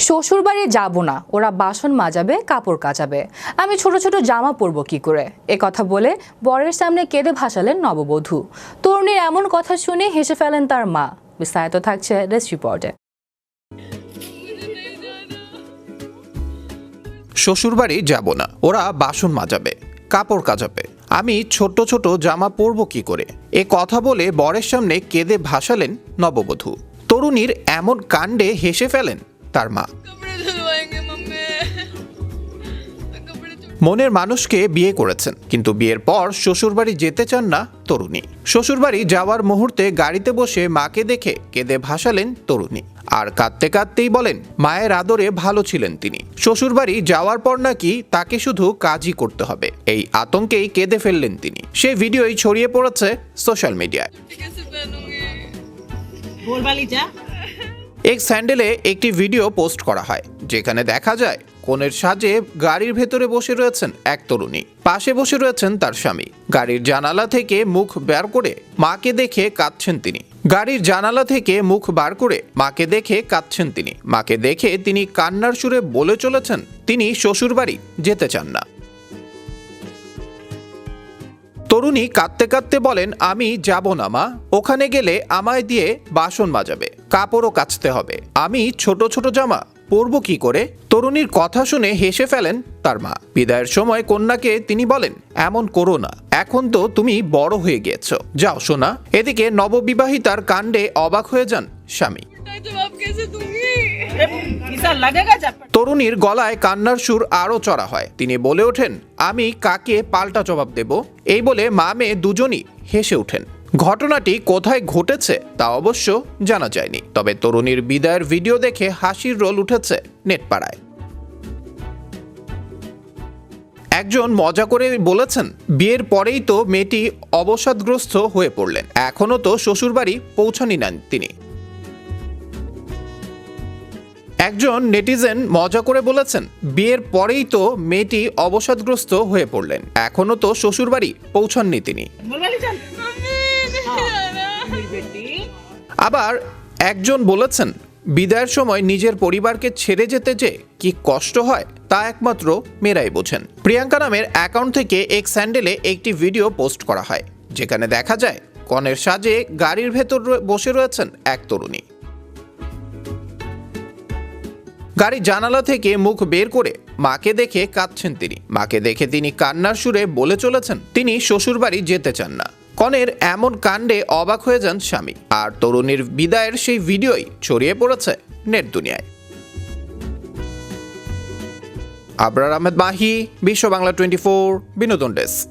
শ্বশুরবাড়ি যাব না, ওরা বাসন মাজাবে, কাপড় কাচাবে, আমি ছোট ছোট জামা পরবো কি করে, এ কথা বলে বরের সামনে কেঁদে ভাসালেন নববধূ। তরুণীর এমন কথা শুনে হেসে ফেলেন তার মা। বিস্তারিত থাকছে ডেস্ক রিপোর্টে। শ্বশুরবাড়ি যাব না, ওরা বাসন মাজাবে, কাপড় কাচাবে, আমি ছোট ছোট জামা পরবো কি করে, এ কথা বলে বরের সামনে কেঁদে ভাসালেন নববধূ। তরুণীর এমন কাণ্ডে হেসে ফেলেন তার মা। মনের মানুষকে বিয়ে করেছেন, কিন্তু বিয়ের পর শ্বশুরবাড়ি যেতে চান না তরুণী। শ্বশুরবাড়ি যাওয়ার মুহূর্তে গাড়িতে বসে মাকে দেখে কেঁদে ভাসালেন তরুণী। আর কাঁদতে কাঁদতেই বলেন মায়ের আদরে ভালো ছিলেন তিনি, শ্বশুরবাড়ি যাওয়ার পর নাকি তাকে শুধু কাজই করতে হবে, এই আতঙ্কেই কেঁদে ফেললেন তিনি। সেই ভিডিওই ছড়িয়ে পড়েছে সোশ্যাল মিডিয়ায়। এক্স হ্যান্ডেলে একটি ভিডিও পোস্ট করা হয়, যেখানে দেখা যায় কনের সাজে গাড়ির ভেতরে বসে রয়েছেন এক তরুণী, পাশে বসে রয়েছেন তার স্বামী। গাড়ির জানালা থেকে মুখ বের করে মাকে দেখে কাঁদছেন তিনি। গাড়ির জানালা থেকে মুখ বার করে মাকে দেখে কাঁদছেন তিনি। মাকে দেখে তিনি কান্নার সুরে বলে চলেছেন তিনি শ্বশুরবাড়ি যেতে চান না। তরুণী কাঁদতে কাঁদতে বলেন আমি যাব না মা, ওখানে গেলে আমায় দিয়ে বাসন মাজাবে, কাপড়ও কাচতে হবে, আমি ছোট ছোট জামা পরবো কি করে। তরুণীর কথা শুনে হেসে ফেলেন তার মা। বিদায়ের সময় কন্যাকে তিনি বলেন এমন করো না, এখন তো তুমি বড় হয়ে গিয়েছো, যাও সোনা। এদিকে নববিবাহিতার কাণ্ডে অবাক হয়ে যান স্বামী। তরুণীর গলায় কান্নার সুর আরো চড়া হয়, তিনি বলে ওঠেন আমি কাকে পাল্টা জবাব দেব। এই বলে মা মেয়ে দুজনই হেসে ওঠেন। ঘটনাটি কোথায় ঘটেছে তা অবশ্য জানা যায়নি, তবে তরুণীর বিদায়ের ভিডিও দেখে হাসির রোল উঠেছে নেটপাড়ায়। একজন মজা করে বলেছেন বিয়ের পরেই তো মেয়েটি অবসাদগ্রস্ত হয়ে পড়লেন, এখনো তো শ্বশুরবাড়ি পৌঁছানি নেন তিনি। একজন নেটিজেন মজা করে বলেছেন বিয়ের পরেই তো মেয়েটি অবসাদগ্রস্ত হয়ে পড়লেন, এখনো তো শ্বশুরবাড়ি পৌঁছাননি তিনি। আবার একজন বলেছেন বিদায়ের সময় নিজের পরিবারকে ছেড়ে যেতে যে কি কষ্ট হয় তা একমাত্র মেয়েরাই বোঝেন। প্রিয়াঙ্কা নামের অ্যাকাউন্ট থেকে এক্স হ্যান্ডেলে একটি ভিডিও পোস্ট করা হয়, যেখানে দেখা যায় কনের সাজে গাড়ির ভেতর বসে রয়েছেন এক তরুণী। গাড়ির জানালা থেকে মুখ বের করে মাকে দেখে কাঁদছেন তিনি। মাকে দেখে তিনি কান্নার সুরে বলে চলেছেন তিনি শ্বশুরবাড়ি যেতে চান না। কনের এমন কাণ্ডে অবাক হয়ে যান স্বামী। আর তরুণীর বিদায়ের সেই ভিডিওই ছড়িয়ে পড়েছে নেট দুনিয়ায়। আবরার আহমেদ মাহি, বিশ্ব বাংলা 24 বিনোদন ডেস্ক।